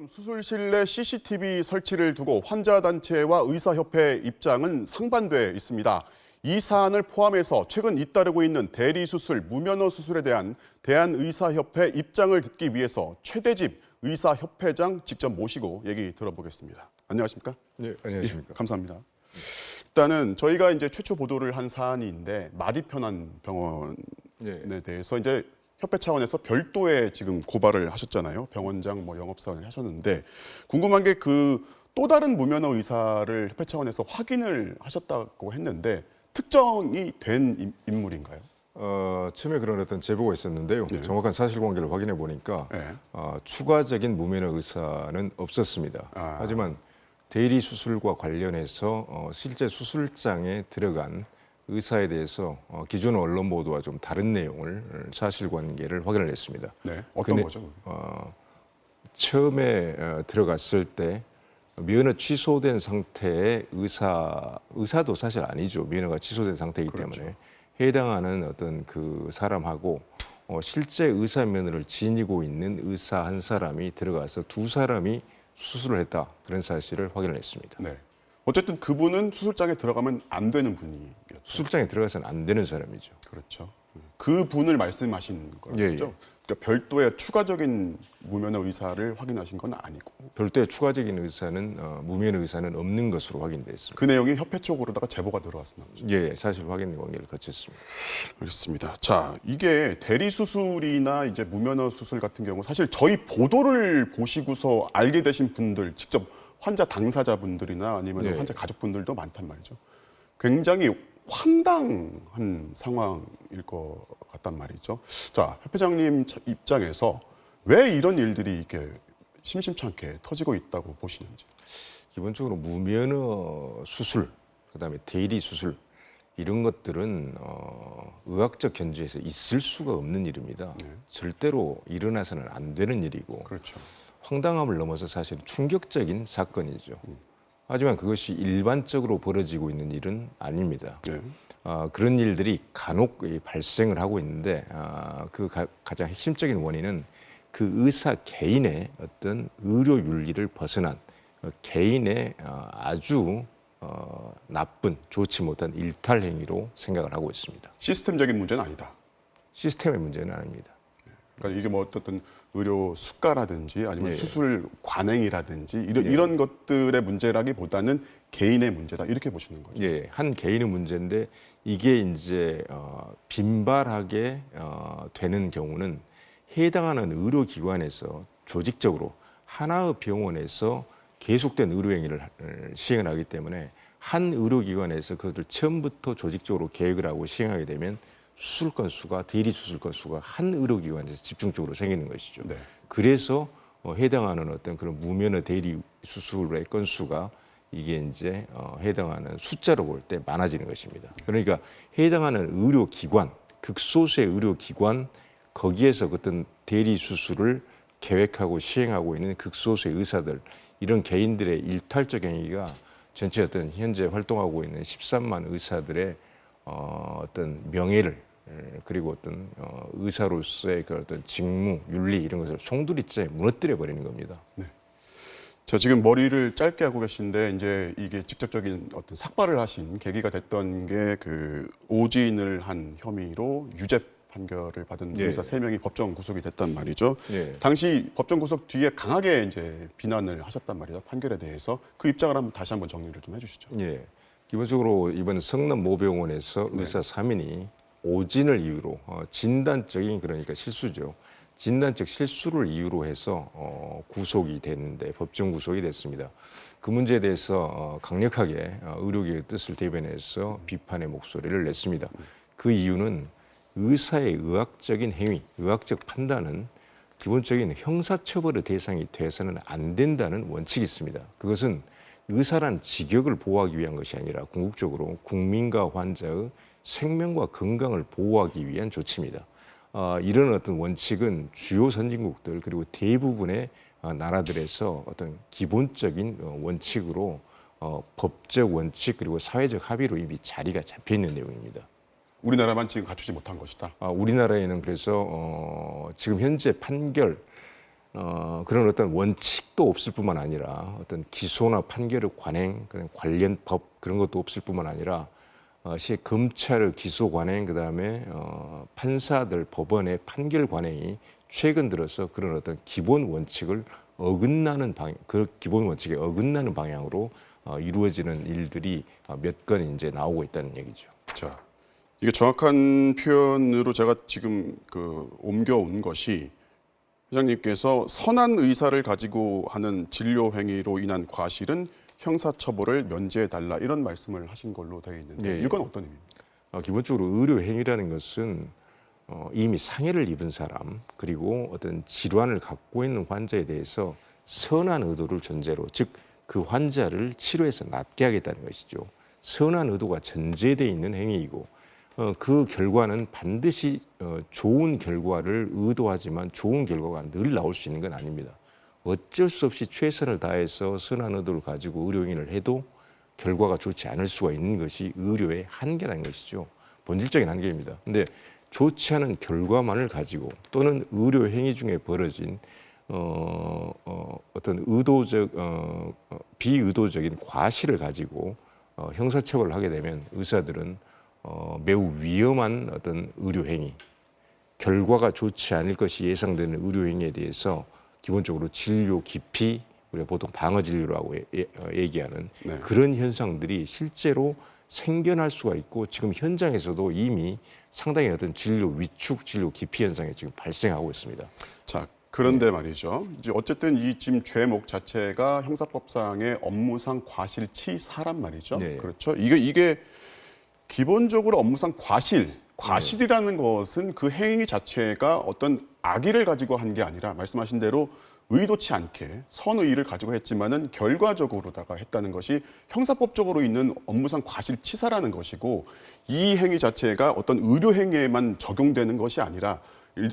수술실 내 CCTV 설치를 두고 환자단체와 의사협회 입장은 상반돼 있습니다. 이 사안을 포함해서 최근 잇따르고 있는 대리수술, 무면허 수술에 대한 대한의사협회 입장을 듣기 위해서 최대집 의사협회장 직접 모시고 얘기 들어보겠습니다. 안녕하십니까? 네, 안녕하십니까? 예, 감사합니다. 일단은 저희가 이제 최초 보도를 한 사안인데 마디편안병원에 네. 대해서 이제 협회 차원에서 별도의 지금 고발을 하셨잖아요. 병원장 영업사원을 하셨는데 궁금한 게 그 또 다른 무면허 의사를 협회 차원에서 확인을 하셨다고 했는데 특정이 된 인물인가요? 처음에 그런 어떤 제보가 있었는데요. 네. 정확한 사실관계를 확인해 보니까 네. 추가적인 무면허 의사는 없었습니다. 하지만 대리 수술과 관련해서 실제 수술장에 들어간 의사에 대해서 기존 언론 보도와 좀 다른 내용을 사실관계를 확인을 했습니다. 네. 어떤 근데, 거죠? 처음에 들어갔을 때 면허 취소된 상태의 의사도 사실 아니죠. 면허가 취소된 상태이기 그렇죠. 때문에 해당하는 어떤 그 사람하고 실제 의사 면허를 지니고 있는 의사 한 사람이 들어가서 두 사람이 수술을 했다. 그런 사실을 확인을 했습니다. 네. 어쨌든 그분은 수술장에 들어가면 안 되는 분이었죠. 수술장에 들어가서는 안 되는 사람이죠. 그렇죠. 그 분을 말씀하신 거죠. 예, 예. 그러니까 별도의 추가적인 무면허 의사를 확인하신 건 아니고 별도의 추가적인 의사는 무면허 의사는 없는 것으로 확인됐습니다. 그 내용이 협회 쪽으로다가 제보가 들어왔나 보죠. 예, 사실 확인 관계를 거쳤습니다. 알겠습니다. 자, 이게 대리 수술이나 이제 무면허 수술 같은 경우 사실 저희 보도를 보시고서 알게 되신 분들, 직접 환자 당사자분들이나 아니면 네. 환자 가족분들도 많단 말이죠. 굉장히 황당한 상황일 것 같단 말이죠. 자, 협회장님 입장에서 왜 이런 일들이 이렇게 심심찮게 터지고 있다고 보시는지. 기본적으로 무면허 수술, 그다음에 대리 수술 이런 것들은 의학적 견주에서 있을 수가 없는 일입니다. 절대로 일어나서는 안 되는 일이고 그렇죠. 황당함을 넘어서 사실 충격적인 사건이죠. 하지만 그것이 일반적으로 벌어지고 있는 일은 아닙니다. 네. 그런 일들이 간혹 발생을 하고 있는데 그 가장 핵심적인 원인은 그 의사 개인의 어떤 의료 윤리를 벗어난 개인의 아주 나쁜, 좋지 못한 일탈 행위로 생각을 하고 있습니다. 시스템적인 문제는 아니다. 시스템의 문제는 아닙니다. 그러니까 이게 뭐 어떤 의료 수가라든지 아니면 예. 수술 관행이라든지 이런 것들의 문제라기보다는 개인의 문제다 이렇게 보시는 거죠. 예, 한 개인의 문제인데 이게 이제 빈발하게 되는 경우는 해당하는 의료기관에서 조직적으로 하나의 병원에서 계속된 의료행위를 시행을 하기 때문에 한 의료기관에서 그것을 처음부터 조직적으로 계획을 하고 시행하게 되면 수술 건수가 대리 수술 건수가 한 의료기관에서 집중적으로 생기는 것이죠. 네. 그래서 해당하는 어떤 그런 무면허 대리 수술의 건수가 이게 이제 해당하는 숫자로 볼 때 많아지는 것입니다. 그러니까 해당하는 의료기관, 극소수의 의료기관 거기에서 어떤 대리 수술을 계획하고 시행하고 있는 극소수의 의사들 이런 개인들의 일탈적 행위가 전체 어떤 현재 활동하고 있는 13만 의사들의 어떤 명예를 그리고 어떤 의사로서의 그 어떤 직무, 윤리 이런 것을 송두리째 무너뜨려 버리는 겁니다. 네. 저 지금 머리를 짧게 하고 계신데 이제 이게 직접적인 어떤 삭발을 하신 계기가 됐던 게 그 오진을 한 혐의로 유죄 판결을 받은 예. 의사 3명이 법정 구속이 됐단 말이죠. 예. 당시 법정 구속 뒤에 강하게 이제 비난을 하셨단 말이죠. 판결에 대해서 그 입장을 다시 한번 정리를 좀 해주시죠. 예. 기본적으로 이번 성남 모병원에서 의사 3인이 오진을 이유로 진단적인 그러니까 실수죠. 진단적 실수를 이유로 해서 구속이 됐는데 법정 구속이 됐습니다. 그 문제에 대해서 강력하게 의료계의 뜻을 대변해서 비판의 목소리를 냈습니다. 그 이유는 의사의 의학적인 행위, 의학적 판단은 기본적인 형사처벌의 대상이 돼서는 안 된다는 원칙이 있습니다. 그것은 의사란 직역을 보호하기 위한 것이 아니라 궁극적으로 국민과 환자의 생명과 건강을 보호하기 위한 조치입니다. 이런 어떤 원칙은 주요 선진국들 그리고 대부분의 나라들에서 어떤 기본적인 원칙으로 법적 원칙 그리고 사회적 합의로 이미 자리가 잡혀 있는 내용입니다. 우리나라만 지금 갖추지 못한 것이다. 우리나라에는 그래서 지금 현재 판결 그런 어떤 원칙도 없을 뿐만 아니라 어떤 기소나 판결의 관행, 그런 관련 법 그런 것도 없을 뿐만 아니라 시 검찰의 기소 관행 그다음에 판사들 법원의 판결 관행이 최근 들어서 그런 어떤 기본 원칙을 어긋나는 그 기본 원칙에 어긋나는 방향으로 이루어지는 일들이 몇 건 이제 나오고 있다는 얘기죠. 자, 이게 정확한 표현으로 제가 지금 옮겨온 것이 회장님께서 선한 의사를 가지고 하는 진료 행위로 인한 과실은 형사처벌을 면제해달라 이런 말씀을 하신 걸로 되어 있는데 예. 이건 어떤 의미입니까? 기본적으로 의료 행위라는 것은 이미 상해를 입은 사람 그리고 어떤 질환을 갖고 있는 환자에 대해서 선한 의도를 전제로 즉 그 환자를 치료해서 낫게 하겠다는 것이죠. 선한 의도가 전제되어 있는 행위이고 그 결과는 반드시 좋은 결과를 의도하지만 좋은 결과가 늘 나올 수 있는 건 아닙니다. 어쩔 수 없이 최선을 다해서 선한 의도를 가지고 의료 행위를 해도 결과가 좋지 않을 수가 있는 것이 의료의 한계라는 것이죠. 본질적인 한계입니다. 근데 좋지 않은 결과만을 가지고 또는 의료 행위 중에 벌어진 어떤 의도적 비의도적인 과실을 가지고 형사처벌을 하게 되면 의사들은 매우 위험한 어떤 의료 행위, 결과가 좋지 않을 것이 예상되는 의료 행위에 대해서 기본적으로 진료 기피, 우리가 보통 방어 진료라고 얘기하는 네. 그런 현상들이 실제로 생겨날 수가 있고 지금 현장에서도 이미 상당히 어떤 진료 위축, 진료 기피 현상이 지금 발생하고 있습니다. 자, 그런데 말이죠. 이제 어쨌든 이 지금 죄목 자체가 형사법상의 업무상 과실치사란 말이죠. 네. 그렇죠. 이게 기본적으로 업무상 과실이라는 것은 그 행위 자체가 어떤 악의를 가지고 한 게 아니라 말씀하신 대로 의도치 않게 선의를 가지고 했지만은 결과적으로다가 했다는 것이 형사법적으로 있는 업무상 과실치사라는 것이고 이 행위 자체가 어떤 의료 행위에만 적용되는 것이 아니라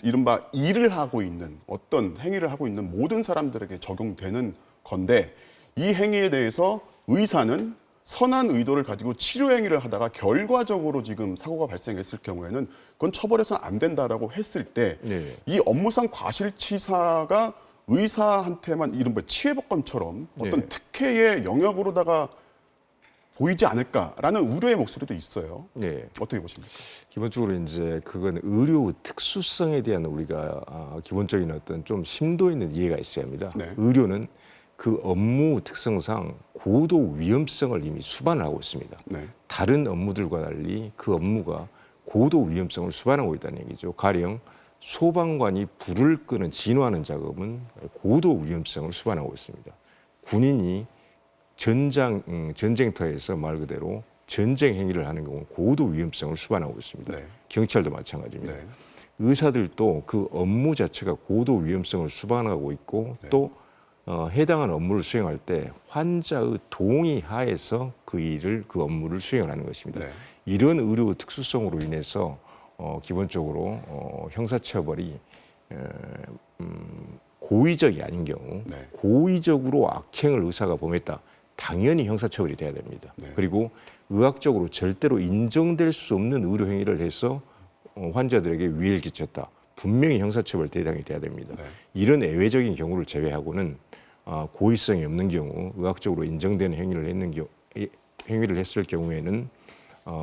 이른바 일을 하고 있는 어떤 행위를 하고 있는 모든 사람들에게 적용되는 건데 이 행위에 대해서 의사는 선한 의도를 가지고 치료 행위를 하다가 결과적으로 지금 사고가 발생했을 경우에는 그건 처벌해서는 안 된다라고 했을 때 이 업무상 과실치사가 의사한테만 이른바 치외법검처럼 어떤 특혜의 영역으로다가 보이지 않을까라는 우려의 목소리도 있어요. 네. 어떻게 보십니까? 기본적으로 이제 그건 의료 특수성에 대한 우리가 기본적인 어떤 좀 심도 있는 이해가 있어야 합니다. 네. 의료는 그 업무 특성상 고도 위험성을 이미 수반하고 있습니다. 네. 다른 업무들과 달리 그 업무가 고도 위험성을 수반하고 있다는 얘기죠. 가령 소방관이 불을 끄는 진화하는 작업은 고도 위험성을 수반하고 있습니다. 군인이 전쟁터에서 말 그대로 전쟁 행위를 하는 경우는 고도 위험성을 수반하고 있습니다. 네. 경찰도 마찬가지입니다. 네. 의사들도 그 업무 자체가 고도 위험성을 수반하고 있고 또 해당하는 업무를 수행할 때 환자의 동의 하에서 그 업무를 수행을 하는 것입니다. 네. 이런 의료 특수성으로 인해서 기본적으로 형사처벌이 고의적이 아닌 경우 네. 고의적으로 악행을 의사가 범했다. 당연히 형사처벌이 돼야 됩니다. 네. 그리고 의학적으로 절대로 인정될 수 없는 의료 행위를 해서 환자들에게 위해를 끼쳤다. 분명히 형사처벌 대상이 돼야 됩니다. 네. 이런 예외적인 경우를 제외하고는 고의성이 없는 경우, 의학적으로 인정되는 행위를 했을 경우에는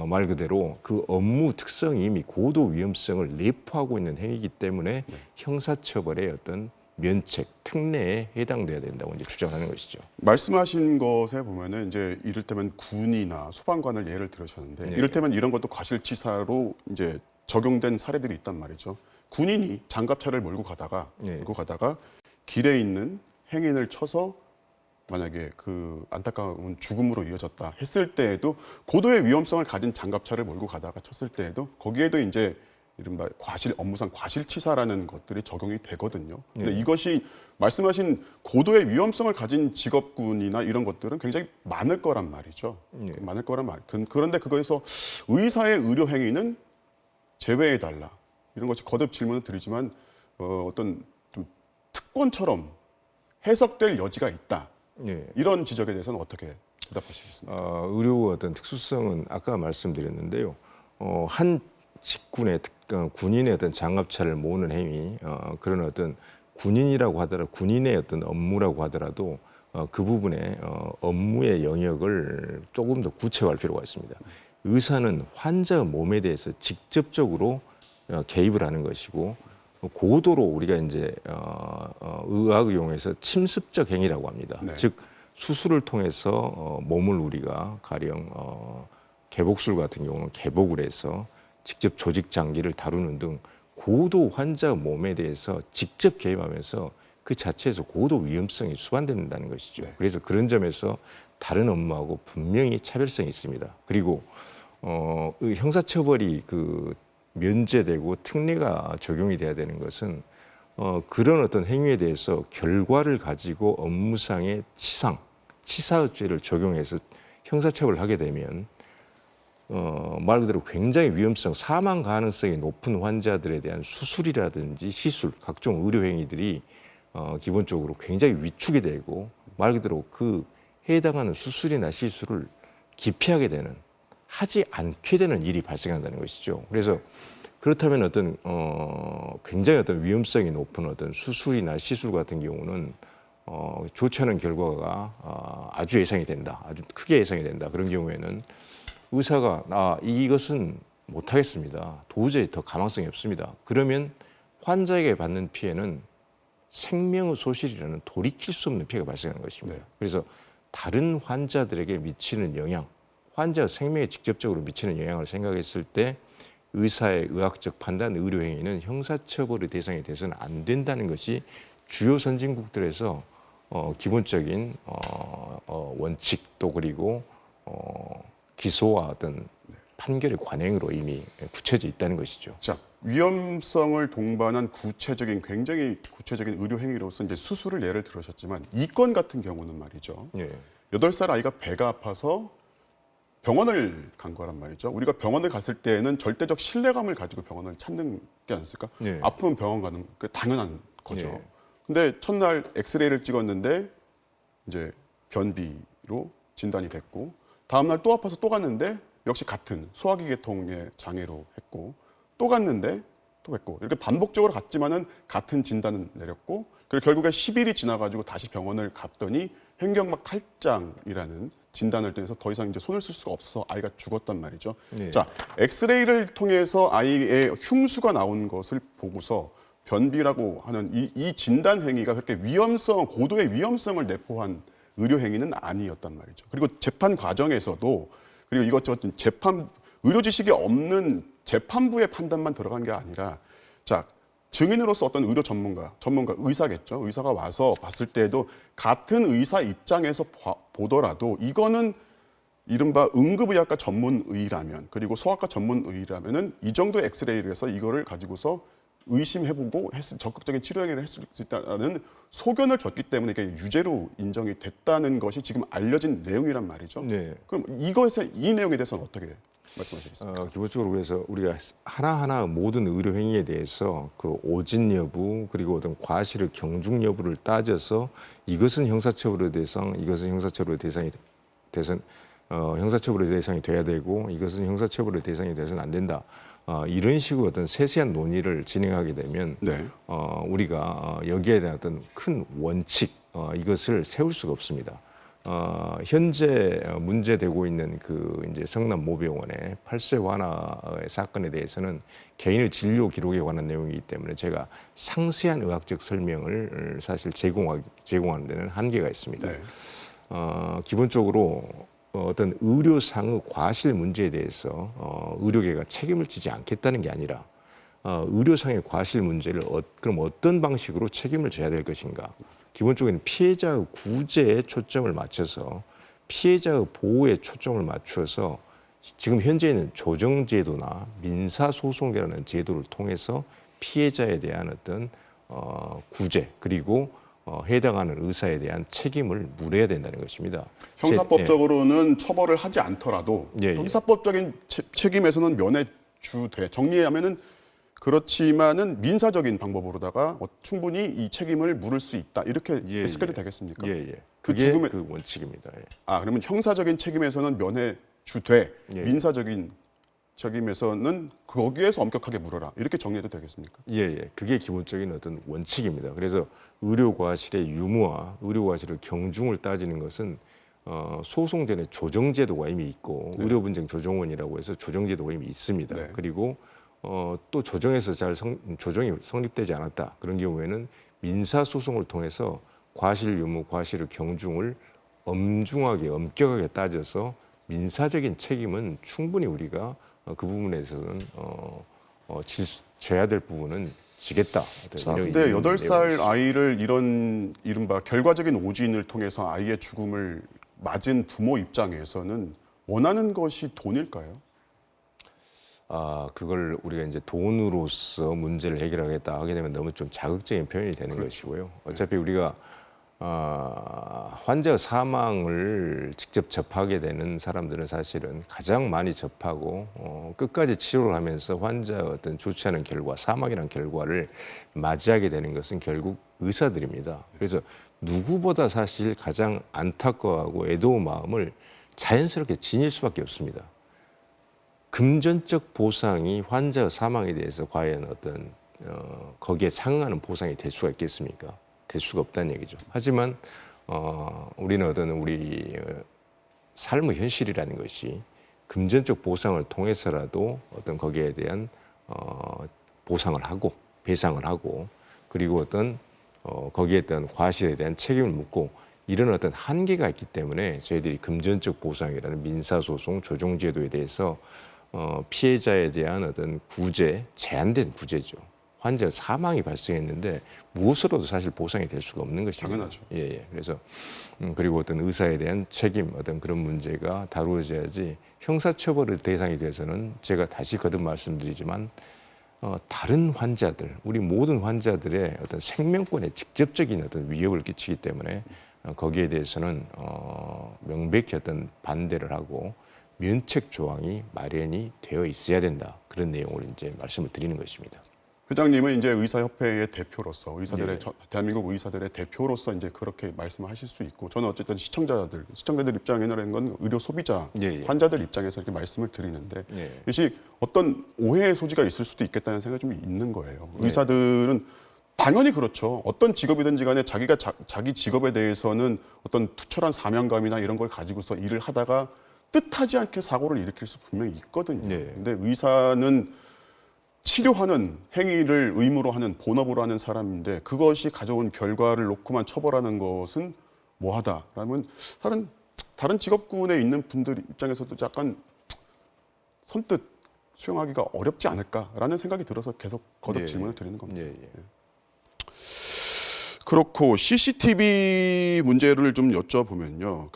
말 그대로 그 업무 특성이 이미 고도 위험성을 내포하고 있는 행위이기 때문에 형사처벌의 어떤 면책, 특례에 해당돼야 된다고 이제 주장하는 것이죠. 말씀하신 것에 보면은 이제 이를테면 군이나 소방관을 예를 들으셨는데 네. 이를테면 이런 것도 과실치사로 이제 적용된 사례들이 있단 말이죠. 군인이 장갑차를 몰고 가다가 길에 있는 행인을 쳐서 만약에 그 안타까운 죽음으로 이어졌다 했을 때에도 고도의 위험성을 가진 장갑차를 몰고 가다가 쳤을 때에도 거기에도 이제 이른바 업무상 과실치사라는 것들이 적용이 되거든요. 근데 이것이 말씀하신 고도의 위험성을 가진 직업군이나 이런 것들은 굉장히 많을 거란 말이죠. 많을 거란 말. 그런데 그거에서 의사의 의료 행위는 제외해달라. 이런 것이 거듭 질문을 드리지만 어떤 좀 특권처럼 해석될 여지가 있다. 이런 지적에 대해서는 어떻게 대답하시겠습니까? 의료 어떤 특수성은 아까 말씀드렸는데요. 한 직군의 군인의 어떤 장갑차를 모으는 행위, 그런 어떤 군인이라고 하더라도 군인의 어떤 업무라고 하더라도 그 부분에 업무의 영역을 조금 더 구체화할 필요가 있습니다. 의사는 환자의 몸에 대해서 직접적으로 개입을 하는 것이고 고도로 우리가 이제 의학 용어에서 침습적 행위라고 합니다. 네. 즉 수술을 통해서 몸을 우리가 가령 개복술 같은 경우는 개복을 해서 직접 조직 장기를 다루는 등 고도 환자 몸에 대해서 직접 개입하면서 그 자체에서 고도 위험성이 수반된다는 것이죠. 네. 그래서 그런 점에서 다른 업무하고 분명히 차별성이 있습니다. 그리고 형사처벌이 면제되고 특례가 적용이 돼야 되는 것은 그런 어떤 행위에 대해서 결과를 가지고 업무상의 치사의 죄를 적용해서 형사처벌을 하게 되면 말 그대로 굉장히 위험성, 사망 가능성이 높은 환자들에 대한 수술이라든지 시술, 각종 의료 행위들이 기본적으로 굉장히 위축이 되고 말 그대로 그 해당하는 수술이나 시술을 기피하게 되는, 하지 않게 되는 일이 발생한다는 것이죠. 그래서 그렇다면 어떤 굉장히 어떤 위험성이 높은 어떤 수술이나 시술 같은 경우는 좋지 않은 결과가 아주 예상이 된다, 아주 크게 예상이 된다. 그런 경우에는 의사가 이것은 못하겠습니다. 도저히 더 가망성이 없습니다. 그러면 환자에게 받는 피해는 생명의 소실이라는 돌이킬 수 없는 피해가 발생하는 것입니다. 네. 그래서 다른 환자들에게 미치는 영향, 환자 생명에 직접적으로 미치는 영향을 생각했을 때 의사의 의학적 판단, 의료 행위는 형사처벌의 대상이 돼서는 안 된다는 것이 주요 선진국들에서 기본적인 원칙 또 그리고 기소와 어떤 판결의 관행으로 이미 굳혀져 있다는 것이죠. 자, 위험성을 동반한 굉장히 구체적인 의료 행위로서 이제 수술을 예를 들으셨지만 이 건 같은 경우는 말이죠. 예. 8살 아이가 배가 아파서 병원을 간 거란 말이죠. 우리가 병원을 갔을 때에는 절대적 신뢰감을 가지고 병원을 찾는 게 아니었을까? 예. 아프면 병원 가는 게 당연한 거죠. 예. 근데 첫날 엑스레이를 찍었는데 이제 변비로 진단이 됐고 다음날 또 아파서 또 갔는데 역시 같은 소화기 계통의 장애로 했고 또 갔는데 또 했고 이렇게 반복적으로 갔지만은 같은 진단을 내렸고 그리고 결국에 10일이 지나가지고 다시 병원을 갔더니 횡격막 탈장이라는 진단을 통해서 더 이상 이제 손을 쓸 수가 없어서 아이가 죽었단 말이죠. 네. 자, 엑스레이를 통해서 아이의 흉수가 나온 것을 보고서 변비라고 하는 이 진단 행위가 그렇게 고도의 위험성을 내포한 의료 행위는 아니었단 말이죠. 그리고 재판 과정에서도 그리고 이것저것 의료 지식이 없는 재판부의 판단만 들어간 게 아니라 자, 증인으로서 어떤 의료 전문가, 의사겠죠. 의사가 와서 봤을 때에도 같은 의사 입장에서 보더라도 이거는 이른바 응급의학과 전문의라면 그리고 소아과 전문의라면은 이 정도 엑스레이를 해서 이거를 가지고서 의심해보고 적극적인 치료 행위를 했을 수 있다는 소견을 줬기 때문에 이게 유죄로 인정이 됐다는 것이 지금 알려진 내용이란 말이죠. 네. 그럼 이 내용에 대해서는 어떻게 말씀하시겠습니까? 기본적으로 그래서 우리가 하나하나 모든 의료 행위에 대해서 그 오진 여부 그리고 어떤 과실의 경중 여부를 따져서 이것은 형사처벌의 대상, 이것은 형사처벌의 대상이 형사처벌의 대상이 돼야 되고 이것은 형사처벌의 대상이 돼서는 안 된다. 이런 식으로 어떤 세세한 논의를 진행하게 되면 네. 우리가 여기에 대한 어떤 큰 원칙 이것을 세울 수가 없습니다. 현재 문제되고 있는 이제 성남 모병원의 8세 완화의 사건에 대해서는 개인의 진료 기록에 관한 내용이기 때문에 제가 상세한 의학적 설명을 사실 제공하는 데는 한계가 있습니다. 네. 기본적으로 어떤 의료상의 과실 문제에 대해서 의료계가 책임을 지지 않겠다는 게 아니라 의료상의 과실 문제를 그럼 어떤 방식으로 책임을 져야 될 것인가. 기본적인 피해자의 구제에 초점을 맞춰서 피해자의 보호에 초점을 맞춰서 지금 현재 있는 조정제도나 민사소송이라는 제도를 통해서 피해자에 대한 어떤 구제 그리고 해당하는 의사에 대한 책임을 물어야 된다는 것입니다. 형사법적으로는 처벌을 하지 않더라도 예, 예. 형사법적인 책임에서는 면해주돼. 정리하면은 그렇지만은 민사적인 방법으로다가 충분히 이 책임을 물을 수 있다. 이렇게 해석해도 되겠습니까? 예. 그 그게 죽음의 그 원칙입니다. 예. 그러면 형사적인 책임에서는 면해주되 예. 민사적인 책임에서는 거기에서 엄격하게 물어라 이렇게 정리해도 되겠습니까? 예, 예. 그게 기본적인 어떤 원칙입니다. 그래서 의료과실의 유무와 의료과실의 경중을 따지는 것은 소송 전에 조정제도가 이미 있고 네. 의료분쟁 조정원이라고 해서 조정제도가 이미 있습니다. 네. 그리고 또 조정에서 조정이 성립되지 않았다. 그런 경우에는 민사소송을 통해서 과실 유무, 과실의 경중을 엄중하게 엄격하게 따져서 민사적인 책임은 충분히 우리가 그 부분에서는 져야 될 부분은 지겠다. 자, 근데 8살 아이를 이런 이른바 결과적인 오진을 통해서 아이의 죽음을 맞은 부모 입장에서는 원하는 것이 돈일까요? 그걸 우리가 이제 돈으로서 문제를 해결하겠다 하게 되면 너무 좀 자극적인 표현이 되는 것이고요. 어차피 우리가 환자 사망을 직접 접하게 되는 사람들은 사실은 가장 많이 접하고 끝까지 치료를 하면서 환자의 어떤 좋지 않은 결과, 사망이라는 결과를 맞이하게 되는 것은 결국 의사들입니다. 그래서 누구보다 사실 가장 안타까워하고 애도의 마음을 자연스럽게 지닐 수밖에 없습니다. 금전적 보상이 환자의 사망에 대해서 과연 어떤 거기에 상응하는 보상이 될 수가 있겠습니까? 될 수가 없다는 얘기죠. 하지만 우리는 어떤 우리 삶의 현실이라는 것이 금전적 보상을 통해서라도 어떤 거기에 대한 보상을 하고 배상을 하고 그리고 어떤 거기에 대한 과실에 대한 책임을 묻고 이런 어떤 한계가 있기 때문에 저희들이 금전적 보상이라는 민사소송 조정제도에 대해서 피해자에 대한 어떤 구제, 제한된 구제죠. 환자 사망이 발생했는데 무엇으로도 사실 보상이 될 수가 없는 것입니다. 당연하죠. 예, 예. 그래서 그리고 어떤 의사에 대한 책임, 어떤 그런 문제가 다루어져야지 형사처벌의 대상이 돼서는 제가 다시 거듭 말씀드리지만 다른 환자들, 우리 모든 환자들의 어떤 생명권에 직접적인 어떤 위협을 끼치기 때문에 거기에 대해서는 명백히 어떤 반대를 하고 면책 조항이 마련이 되어 있어야 된다. 그런 내용을 이제 말씀을 드리는 것입니다. 회장님은 이제 의사협회의 대표로서 의사들의 예. 대한민국 의사들의 대표로서 이제 그렇게 말씀하실 수 있고 저는 어쨌든 시청자들 입장에는 건 의료 소비자 예, 예. 환자들 입장에서 이렇게 말씀을 드리는데 예. 이것이 어떤 오해의 소지가 있을 수도 있겠다는 생각이 좀 있는 거예요. 예. 의사들은 당연히 그렇죠. 어떤 직업이든지 간에 자기가 자기 직업에 대해서는 어떤 투철한 사명감이나 이런 걸 가지고서 일을 하다가 뜻하지 않게 사고를 일으킬 수 분명히 있거든요. 예. 근데 의사는 치료하는 행위를 의무로 하는 본업으로 하는 사람인데 그것이 가져온 결과를 놓고만 처벌하는 것은 뭐하다라면 다른 직업군에 있는 분들 입장에서도 약간 선뜻 수용하기가 어렵지 않을까라는 생각이 들어서 계속 거듭 예. 질문을 드리는 겁니다. 예, 예. 그렇고 CCTV 문제를 좀 여쭤보면요.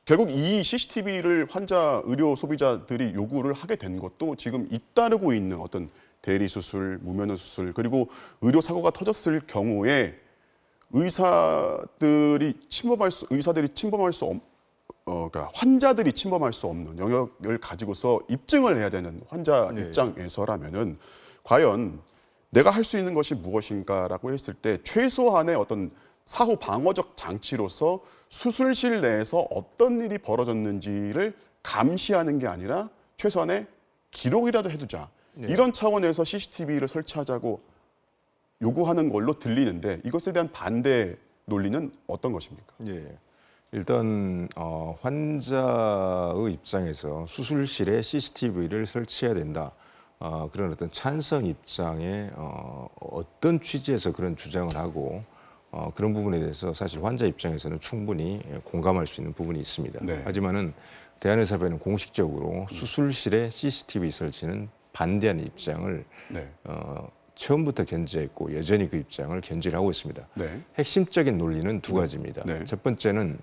결국 이 CCTV를 환자, 의료 소비자들이 요구를 하게 된 것도 지금 잇따르고 있는 어떤 대리 수술, 무면허 수술, 그리고 의료 사고가 터졌을 경우에 의사들이 침범할 수 그러니까 환자들이 침범할 수 없는 영역을 가지고서 입증을 해야 되는 환자 네. 입장에서라면은 과연 내가 할 수 있는 것이 무엇인가라고 했을 때 최소한의 어떤 사후 방어적 장치로서 수술실 내에서 어떤 일이 벌어졌는지를 감시하는 게 아니라 최소한의 기록이라도 해두자. 네. 이런 차원에서 CCTV를 설치하자고 요구하는 걸로 들리는데 이것에 대한 반대 논리는 어떤 것입니까? 예. 일단 환자의 입장에서 수술실에 CCTV를 설치해야 된다. 그런 어떤 찬성 입장에 어떤 취지에서 그런 주장을 하고 그런 부분에 대해서 사실 환자 입장에서는 충분히 공감할 수 있는 부분이 있습니다. 네. 하지만은 대한의사협회는 공식적으로 수술실에 CCTV 설치는 반대하는 입장을 네. 처음부터 견지했고 여전히 그 입장을 견지를 하고 있습니다. 네. 핵심적인 논리는 두 가지입니다. 네. 첫 번째는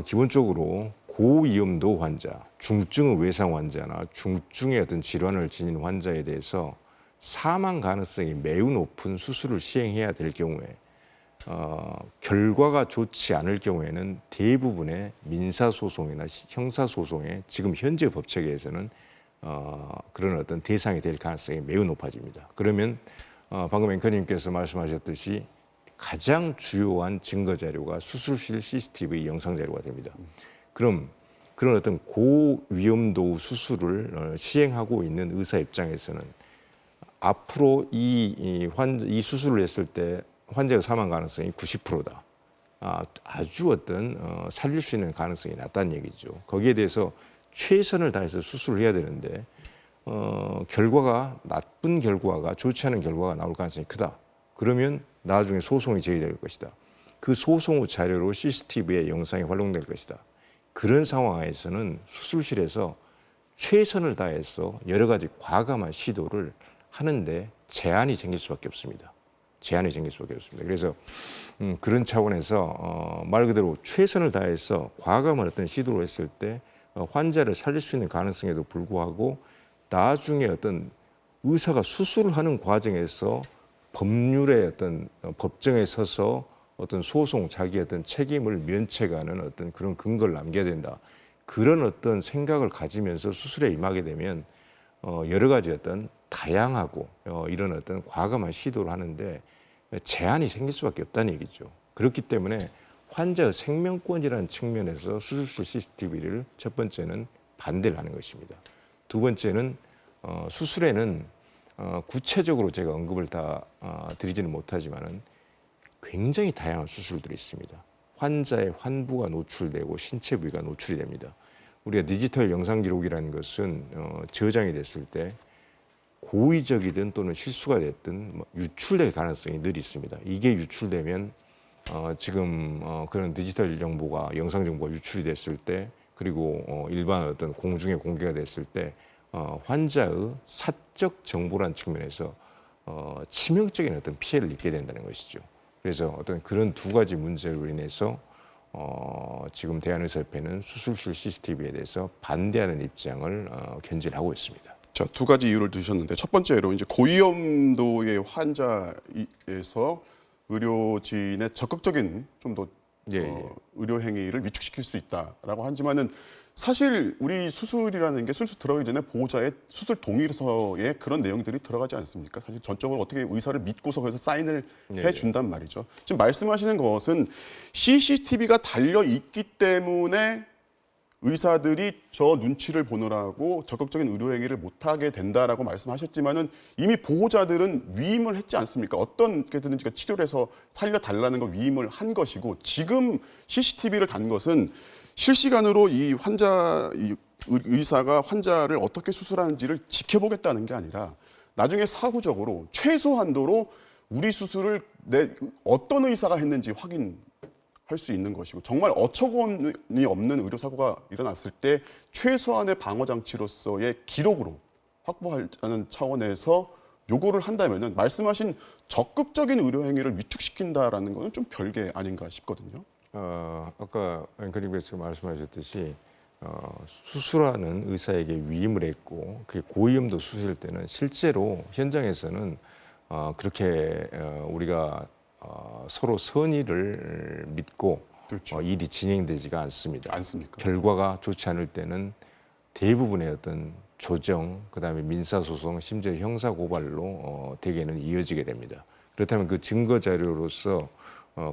기본적으로 고위험도 환자, 중증의 외상 환자나 중증의 어떤 질환을 지닌 환자에 대해서 사망 가능성이 매우 높은 수술을 시행해야 될 경우에 결과가 좋지 않을 경우에는 대부분의 민사소송이나 형사소송에 지금 현재 법체계에서는 그런 어떤 대상이 될 가능성이 매우 높아집니다. 그러면 방금 앵커님께서 말씀하셨듯이 가장 주요한 증거 자료가 수술실 CCTV 영상 자료가 됩니다. 그럼 그런 어떤 고위험도 수술을 시행하고 있는 의사 입장에서는 앞으로 이 수술을 했을 때 환자가 사망 가능성이 90%다. 아주 어떤 살릴 수 있는 가능성이 낮다는 얘기죠. 거기에 대해서 최선을 다해서 수술을 해야 되는데 결과가 나쁜 결과가 좋지 않은 결과가 나올 가능성이 크다. 그러면 나중에 소송이 제기될 것이다. 그 소송 후 자료로 CCTV의 영상이 활용될 것이다. 그런 상황에서는 수술실에서 최선을 다해서 여러 가지 과감한 시도를 하는데 제한이 생길 수밖에 없습니다. 제한이 생길 수밖에 없습니다. 그래서 그런 차원에서 말 그대로 최선을 다해서 과감한 어떤 시도를 했을 때 환자를 살릴 수 있는 가능성에도 불구하고 나중에 어떤 의사가 수술을 하는 과정에서 법률의 어떤 법정에 서서 어떤 소송, 자기 어떤 책임을 면책하는 어떤 그런 근거를 남겨야 된다. 그런 어떤 생각을 가지면서 수술에 임하게 되면 여러 가지 어떤 다양하고 이런 어떤 과감한 시도를 하는데 제한이 생길 수밖에 없다는 얘기죠. 그렇기 때문에 환자의 생명권이라는 측면에서 수술실 CCTV를 첫 번째는 반대를 하는 것입니다. 두 번째는 수술에는 구체적으로 제가 언급을 다 드리지는 못하지만은 굉장히 다양한 수술들이 있습니다. 환자의 환부가 노출되고 신체 부위가 노출이 됩니다. 우리가 디지털 영상 기록이라는 것은 저장이 됐을 때 고의적이든 또는 실수가 됐든 유출될 가능성이 늘 있습니다. 이게 유출되면 지금 그런 디지털 정보가 영상 정보가 유출이 됐을 때 그리고 일반 어떤 공중에 공개가 됐을 때 환자의 사적 정보란 측면에서 치명적인 어떤 피해를 입게 된다는 것이죠. 그래서 어떤 그런 두 가지 문제로 인해서 지금 대한의사협회는 수술실 CCTV에 대해서 반대하는 입장을 견지하고 있습니다. 자, 두 가지 이유를 두셨는데 첫 번째로 이제 고위험도의 환자에서 의료진의 적극적인 좀 더 의료 행위를 위축시킬 수 있다라고 하지만은 사실 우리 수술이라는 게 수술 들어가기 전에 보호자의 수술 동의서에 그런 내용들이 들어가지 않습니까? 사실 전적으로 어떻게 의사를 믿고서 그래서 사인을 해준단 말이죠. 지금 말씀하시는 것은 CCTV가 달려 있기 때문에 의사들이 저 눈치를 보느라고 적극적인 의료 행위를 못하게 된다라고 말씀하셨지만은 이미 보호자들은 위임을 했지 않습니까? 어떻게든지 치료를 해서 살려달라는 거 위임을 한 것이고 지금 CCTV를 단 것은 실시간으로 이 의사가 환자를 어떻게 수술하는지를 지켜보겠다는 게 아니라 나중에 사후적으로 최소한도로 우리 수술을 어떤 의사가 했는지 확인할 수 있는 것이고 정말 어처구니 없는 의료사고가 일어났을 때 최소한의 방어장치로서의 기록으로 확보하는 차원에서 요구를 한다면은 말씀하신 적극적인 의료 행위를 위축시킨다라는 것은 좀 별개 아닌가 싶거든요. 아까 앵커님께서 말씀하셨듯이 수술하는 의사에게 위임을 했고 그게 고위험도 수술일 때는 실제로 현장에서는 그렇게 우리가 서로 선의를 믿고 그렇죠. 일이 진행되지가 않습니다. 않습니까? 결과가 좋지 않을 때는 대부분의 어떤 조정, 그다음에 민사소송, 심지어 형사고발로 대개는 이어지게 됩니다. 그렇다면 그 증거 자료로서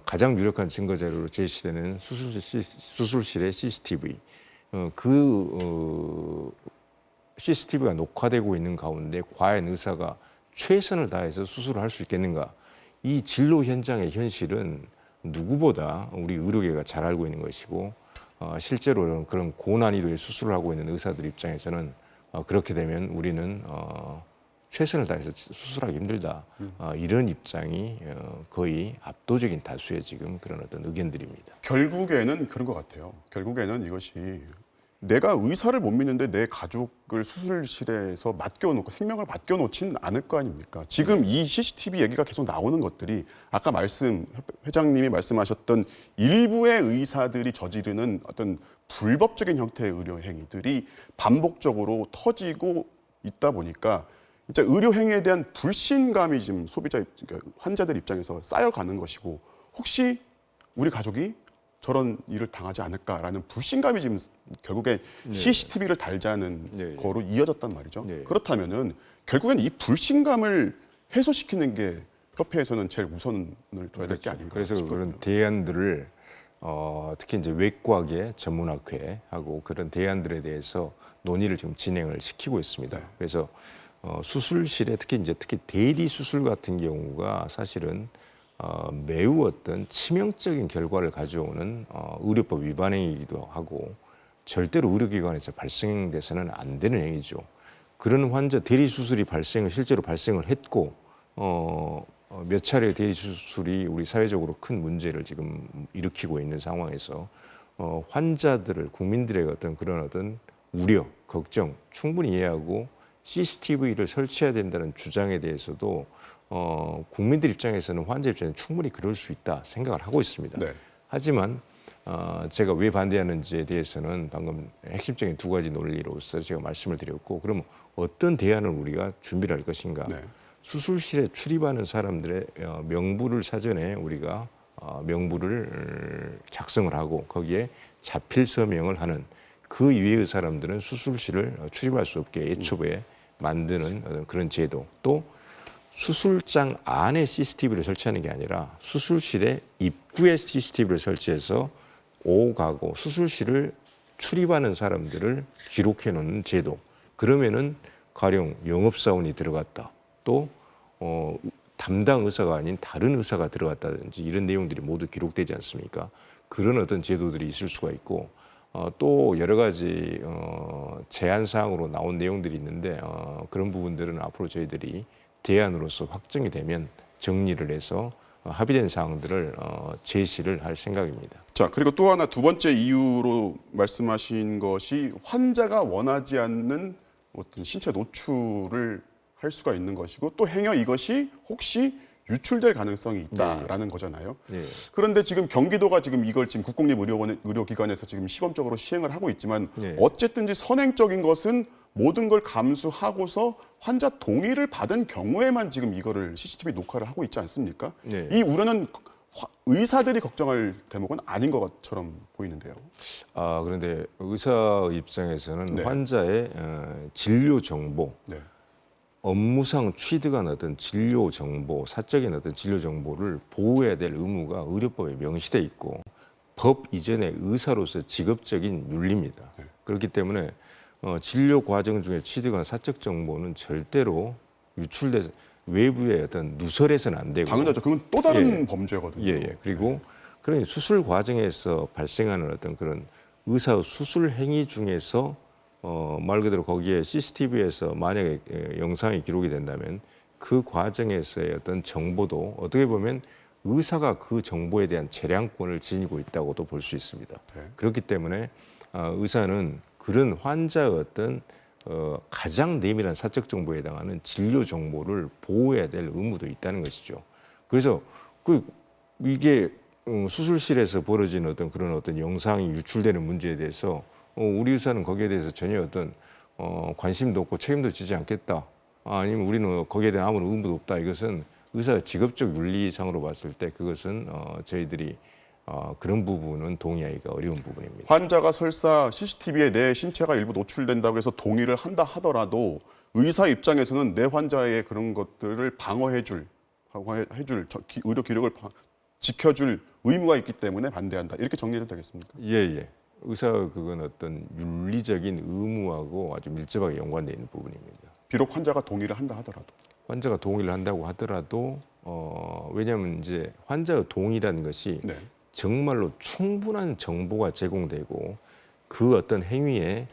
가장 유력한 증거 자료로 제시되는 수술실의 CCTV, CCTV가 녹화되고 있는 가운데 과연 의사가 최선을 다해서 수술을 할 수 있겠는가? 이 진로 현장의 현실은 누구보다 우리 의료계가 잘 알고 있는 것이고 실제로 그런 고난이도의 수술을 하고 있는 의사들 입장에서는 그렇게 되면 우리는 최선을 다해서 수술하기 힘들다. 이런 입장이 거의 압도적인 다수의 지금 그런 어떤 의견들입니다. 결국에는 그런 것 같아요. 결국에는 이것이 내가 의사를 못 믿는데 내 가족을 수술실에서 맡겨놓고 생명을 맡겨놓지는 않을 거 아닙니까? 지금 이 CCTV 얘기가 계속 나오는 것들이 아까 회장님이 말씀하셨던 일부의 의사들이 저지르는 어떤 불법적인 형태의 의료 행위들이 반복적으로 터지고 있다 보니까 진짜 의료 행위에 대한 불신감이 지금 그러니까 환자들 입장에서 쌓여가는 것이고 혹시 우리 가족이 저런 일을 당하지 않을까라는 불신감이 지금 결국에 CCTV를 달자는 거로 이어졌단 말이죠. 그렇다면은 결국엔 이 불신감을 해소시키는 게 협회에서는 제일 우선을 둬야 될 게 아닌가 그래서 싶거든요. 그런 대안들을 특히 이제 외과계 전문학회하고 그런 대안들에 대해서 논의를 지금 진행을 시키고 있습니다. 그래서 수술실에 특히 대리 수술 같은 경우가 사실은 매우 어떤 치명적인 결과를 가져오는 의료법 위반 행위이기도 하고 절대로 의료기관에서 발생돼서는 안 되는 행위죠. 그런 환자 대리 수술이 실제로 발생을 했고 몇 차례 대리 수술이 우리 사회적으로 큰 문제를 지금 일으키고 있는 상황에서 환자들을 국민들의 어떤 우려, 걱정 충분히 이해하고 CCTV를 설치해야 된다는 주장에 대해서도 국민들 입장에서는 환자 입장에서 충분히 그럴 수 있다 생각을 하고 있습니다. 네. 하지만 제가 왜 반대하는지에 대해서는 방금 핵심적인 두 가지 논리로서 제가 말씀을 드렸고, 그럼 어떤 대안을 우리가 준비를 할 것인가? 네. 수술실에 출입하는 사람들의 명부를 사전에 우리가 명부를 작성을 하고 거기에 자필 서명을 하는, 그 이외의 사람들은 수술실을 출입할 수 없게 애초에 만드는 그런 제도, 또 수술장 안에 CCTV를 설치하는 게 아니라 수술실의 입구에 CCTV를 설치해서 오가고 수술실을 출입하는 사람들을 기록해 놓는 제도. 그러면은 가령 영업사원이 들어갔다, 또 담당 의사가 아닌 다른 의사가 들어갔다든지 이런 내용들이 모두 기록되지 않습니까? 그런 어떤 제도들이 있을 수가 있고, 또 여러 가지 제한 사항으로 나온 내용들이 있는데 그런 부분들은 앞으로 저희들이 대안으로서 확정이 되면 정리를 해서 합의된 사항들을 제시를 할 생각입니다. 자, 그리고 또 하나 두 번째 이유로 말씀하신 것이 환자가 원하지 않는 어떤 신체 노출을 할 수가 있는 것이고, 또 행여 이것이 혹시 유출될 가능성이 있다라는 거잖아요. 네. 그런데 지금 경기도가 지금 이걸 지금 국공립의료기관에서 지금 시범적으로 시행을 하고 있지만 네. 어쨌든지 선행적인 것은 모든 걸 감수하고서 환자 동의를 받은 경우에만 지금 이거를 CCTV 녹화를 하고 있지 않습니까? 네. 이 우려는 의사들이 걱정할 대목은 아닌 것처럼 보이는데요. 그런데 의사 입장에서는 네. 환자의 진료 정보, 네. 업무상 취득한 어떤 진료 정보, 사적인 어떤 진료 정보를 보호해야 될 의무가 의료법에 명시돼 있고 법 이전의 의사로서 직업적인 윤리입니다. 네. 그렇기 때문에 진료 과정 중에 취득한 사적 정보는 절대로 유출돼서 외부의 어떤 누설해서는 안 되고, 당연하죠. 그건 또 다른 범죄거든요. 예. 그리고 그런 수술 과정에서 발생하는 어떤 그런 의사 수술 행위 중에서 말 그대로 거기에 CCTV에서 만약에 영상이 기록이 된다면 그 과정에서의 어떤 정보도 어떻게 보면 의사가 그 정보에 대한 재량권을 지니고 있다고도 볼 수 있습니다. 네. 그렇기 때문에 의사는 그런 환자의 어떤 가장 내밀한 사적 정보에 해당하는 진료 정보를 보호해야 될 의무도 있다는 것이죠. 그래서 이게 수술실에서 벌어진 어떤 그런 어떤 영상이 유출되는 문제에 대해서 우리 의사는 거기에 대해서 전혀 어떤 관심도 없고 책임도 지지 않겠다, 아니면 우리는 거기에 대한 아무런 의무도 없다, 이것은 의사 직업적 윤리상으로 봤을 때 그것은 저희들이 그런 부분은 동의하기가 어려운 부분입니다. 환자가 설사 CCTV에 내 신체가 일부 노출된다고 해서 동의를 한다 하더라도 의사 입장에서는 내 환자의 그런 것들을 방어해줄 의료 기록을 지켜줄 의무가 있기 때문에 반대한다, 이렇게 정리해도 되겠습니까? 예. 의사가 그건 어떤 윤리적인 의무하고 아주 밀접하게 연관되어 있는 부분입니다. 비록 환자가 동의를 한다 하더라도. 환자가 동의를 한다고 하더라도 왜냐하면 이제 환자의 동의라는 것이 네. 정말로 충분한 정보가 제공되고 그 어떤 행위의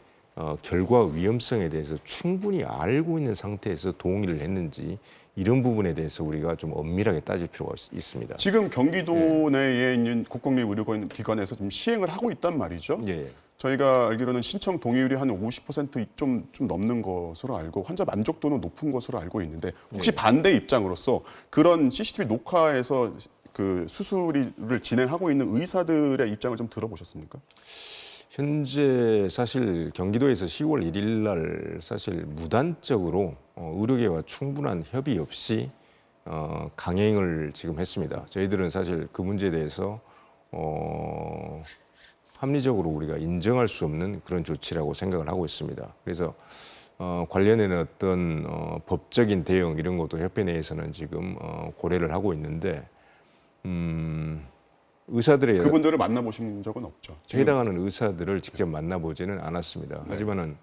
결과 위험성에 대해서 충분히 알고 있는 상태에서 동의를 했는지, 이런 부분에 대해서 우리가 좀 엄밀하게 따질 필요가 있습니다. 지금 경기도 내에 있는 국공립의료기관에서 지금 시행을 하고 있단 말이죠. 예. 저희가 알기로는 신청 동의율이 한 50%좀 넘는 것으로 알고 환자 만족도는 높은 것으로 알고 있는데, 혹시 반대 입장으로서 그런 CCTV 녹화에서 그 수술을 진행하고 있는 의사들의 입장을 좀 들어보셨습니까? 현재 사실 경기도에서 10월 1일 날 사실 무단적으로 의료계와 충분한 협의 없이 강행을 지금 했습니다. 저희들은 사실 그 문제에 대해서 합리적으로 우리가 인정할 수 없는 그런 조치라고 생각을 하고 있습니다. 그래서 관련해는 어떤 법적인 대응 이런 것도 협회 내에서는 지금 고려를 하고 있는데 의사들의 그분들을 만나보신 적은 없죠. 지금. 해당하는 의사들을 직접 만나보지는 않았습니다. 하지만은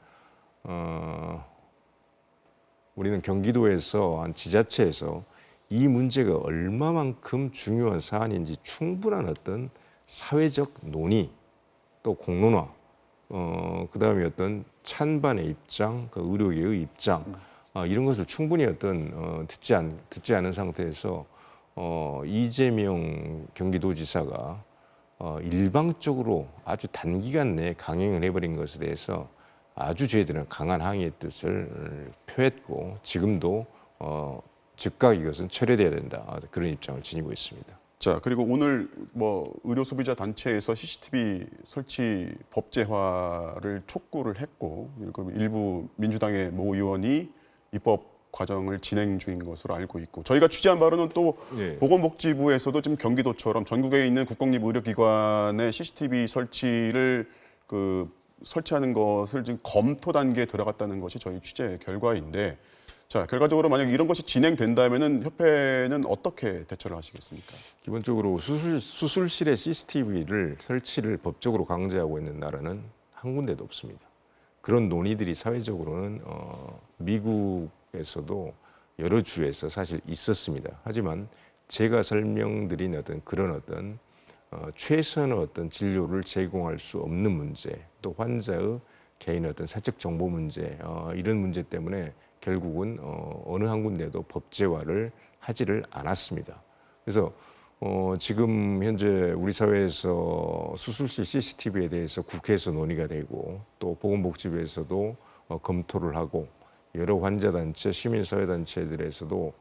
우리는 경기도에서 한 지자체에서 이 문제가 얼마만큼 중요한 사안인지 충분한 어떤 사회적 논의 또 공론화, 그다음에 어떤 찬반의 입장, 그 의료계의 입장 이런 것을 충분히 어떤 듣지 않은 상태에서 이재명 경기도지사가 일방적으로 아주 단기간 내에 강행을 해버린 것에 대해서 아주 저희들은 강한 항의의 뜻을 표했고 지금도 즉각 이것은 철회돼야 된다 그런 입장을 지니고 있습니다. 자, 그리고 오늘 뭐 의료 소비자 단체에서 CCTV 설치 법제화를 촉구를 했고 그리고 일부 민주당의 모 의원이 입법 과정을 진행 중인 것으로 알고 있고 저희가 취재한 바로는 또 예. 보건복지부에서도 지금 경기도처럼 전국에 있는 국공립 의료기관의 CCTV 설치를 설치하는 것을 지금 검토 단계에 들어갔다는 것이 저희 취재 결과인데 자 결과적으로 만약 이런 것이 진행된다면은 협회는 어떻게 대처를 하시겠습니까? 기본적으로 수술실에 CCTV를 설치를 법적으로 강제하고 있는 나라는 한 군데도 없습니다. 그런 논의들이 사회적으로는 미국에서도 여러 주에서 사실 있었습니다. 하지만 제가 설명드린 그런 최선의 진료를 제공할 수 없는 문제, 또 환자의 개인의 사적 정보 문제 이런 문제 때문에 결국은 어느 한 군데도 법제화를 하지를 않았습니다. 그래서 지금 현재 우리 사회에서 수술실 CCTV에 대해서 국회에서 논의가 되고 또 보건복지부에서도 검토를 하고 여러 환자단체, 시민사회단체들에서도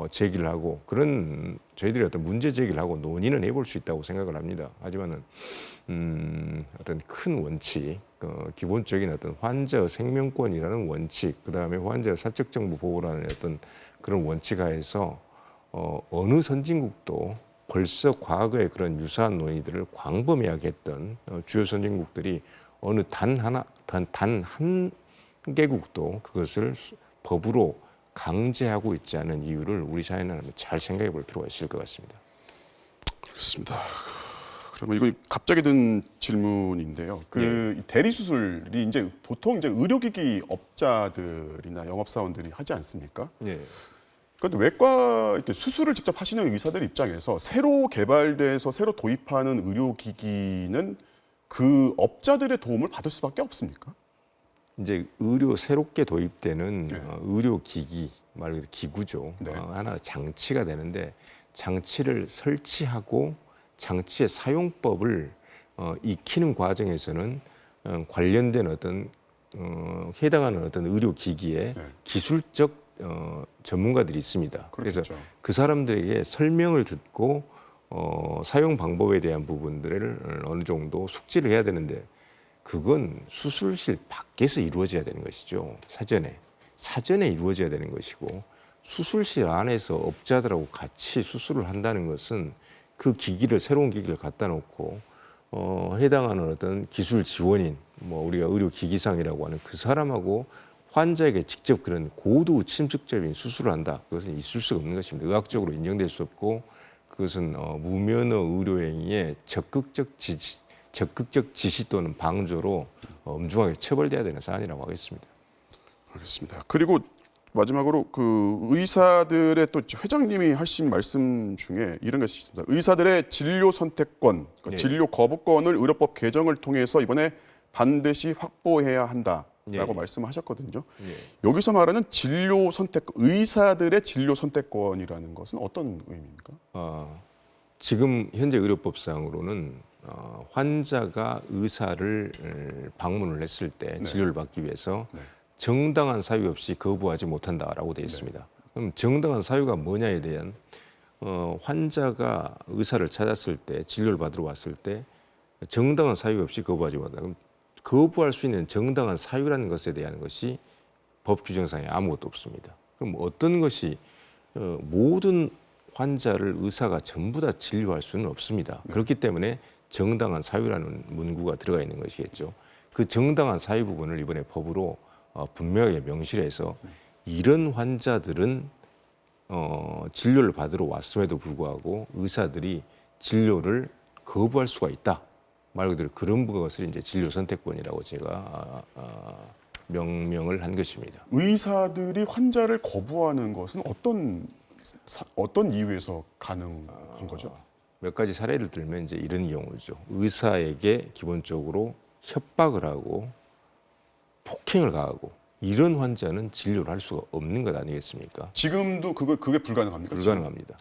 제기를 하고 그런 저희들이 문제 제기를 하고 논의는 해볼 수 있다고 생각을 합니다. 하지만은 큰 원칙, 기본적인 환자의 생명권이라는 원칙, 그 다음에 환자의 사적 정보 보호라는 그런 원칙 하에서 어느 선진국도 벌써 과거의 그런 유사한 논의들을 광범위하게 했던 주요 선진국들이 어느 단 한 개국도 그것을 법으로 강제하고 있지 않은 이유를 우리 사회는 한번 잘 생각해 볼 필요가 있을 것 같습니다. 그렇습니다. 그러면 이거 갑자기 든 질문인데요. 이 대리 수술이 이제 보통 이제 의료기기 업자들이나 영업사원들이 하지 않습니까? 예. 그런데 외과 이렇게 수술을 직접 하시는 의사들 입장에서 새로 개발돼서 새로 도입하는 의료기기는 그 업자들의 도움을 받을 수밖에 없습니까? 이제 새롭게 도입되는 의료기기, 말 그대로 기구죠. 네. 하나 장치가 되는데 장치를 설치하고 장치의 사용법을 익히는 과정에서는 관련된 해당하는 의료기기에 기술적 전문가들이 있습니다. 그렇겠죠. 그래서 그 사람들에게 설명을 듣고 사용 방법에 대한 부분들을 어느 정도 숙지를 해야 되는데 그건 수술실 밖에서 이루어져야 되는 것이죠. 사전에 이루어져야 되는 것이고 수술실 안에서 업자들하고 같이 수술을 한다는 것은 그 새로운 기기를 갖다 놓고 해당하는 기술 지원인 우리가 의료기기상이라고 하는 그 사람하고 환자에게 직접 그런 고도 침습적인 수술을 한다. 그것은 있을 수가 없는 것입니다. 의학적으로 인정될 수 없고 그것은 무면허 의료행위의 적극적 지시 또는 방조로 엄중하게 처벌돼야 되는 사안이라고 하겠습니다. 알겠습니다. 그리고 마지막으로 의사들의 또 회장님이 하신 말씀 중에 이런 것이 있습니다. 의사들의 진료 선택권, 진료 거부권을 의료법 개정을 통해서 이번에 반드시 확보해야 한다라고 말씀하셨거든요. 여기서 말하는 의사들의 진료 선택권이라는 것은 어떤 의미입니까? 지금 현재 의료법상으로는 환자가 의사를 방문을 했을 때 진료를 받기 위해서 정당한 사유 없이 거부하지 못한다라고 되어 있습니다. 그럼 정당한 사유가 뭐냐에 대한 환자가 의사를 찾았을 때 진료를 받으러 왔을 때 정당한 사유 없이 거부하지 못한다. 그럼 거부할 수 있는 정당한 사유라는 것에 대한 것이 법 규정상에 아무것도 없습니다. 그럼 어떤 것이 모든 환자를 의사가 전부 다 진료할 수는 없습니다. 그렇기 때문에 정당한 사유라는 문구가 들어가 있는 것이겠죠. 그 정당한 사유 부분을 이번에 법으로 분명하게 명시를 해서 이런 환자들은 진료를 받으러 왔음에도 불구하고 의사들이 진료를 거부할 수가 있다. 말 그대로 그런 것을 이제 진료 선택권이라고 제가 명명을 한 것입니다. 의사들이 환자를 거부하는 것은 어떤 이유에서 가능한 거죠? 몇 가지 사례를 들면 이제 이런 경우죠. 의사에게 기본적으로 협박을 하고 폭행을 가하고 이런 환자는 진료를 할 수가 없는 것 아니겠습니까? 지금도 그게 불가능합니까? 불가능합니다.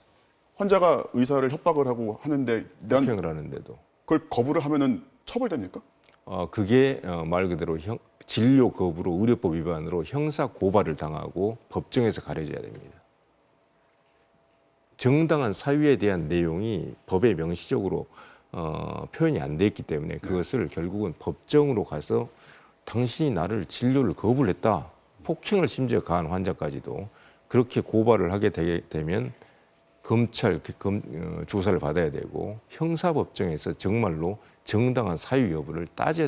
환자가 의사를 협박을 하고 하는데 난 폭행을 하는데도. 그걸 거부를 하면은 처벌됩니까? 그게 말 그대로 진료 거부로 의료법 위반으로 형사 고발을 당하고 법정에서 가려져야 됩니다. 정당한 사유에 대한 내용이 법에 명시적으로 표현이 안 돼 있기 때문에 그것을 결국은 법정으로 가서 당신이 나를 진료를 거부를 했다. 폭행을 심지어 가한 환자까지도 그렇게 고발을 하게 되면 검찰 조사를 받아야 되고 형사법정에서 정말로 정당한 사유 여부를 따져야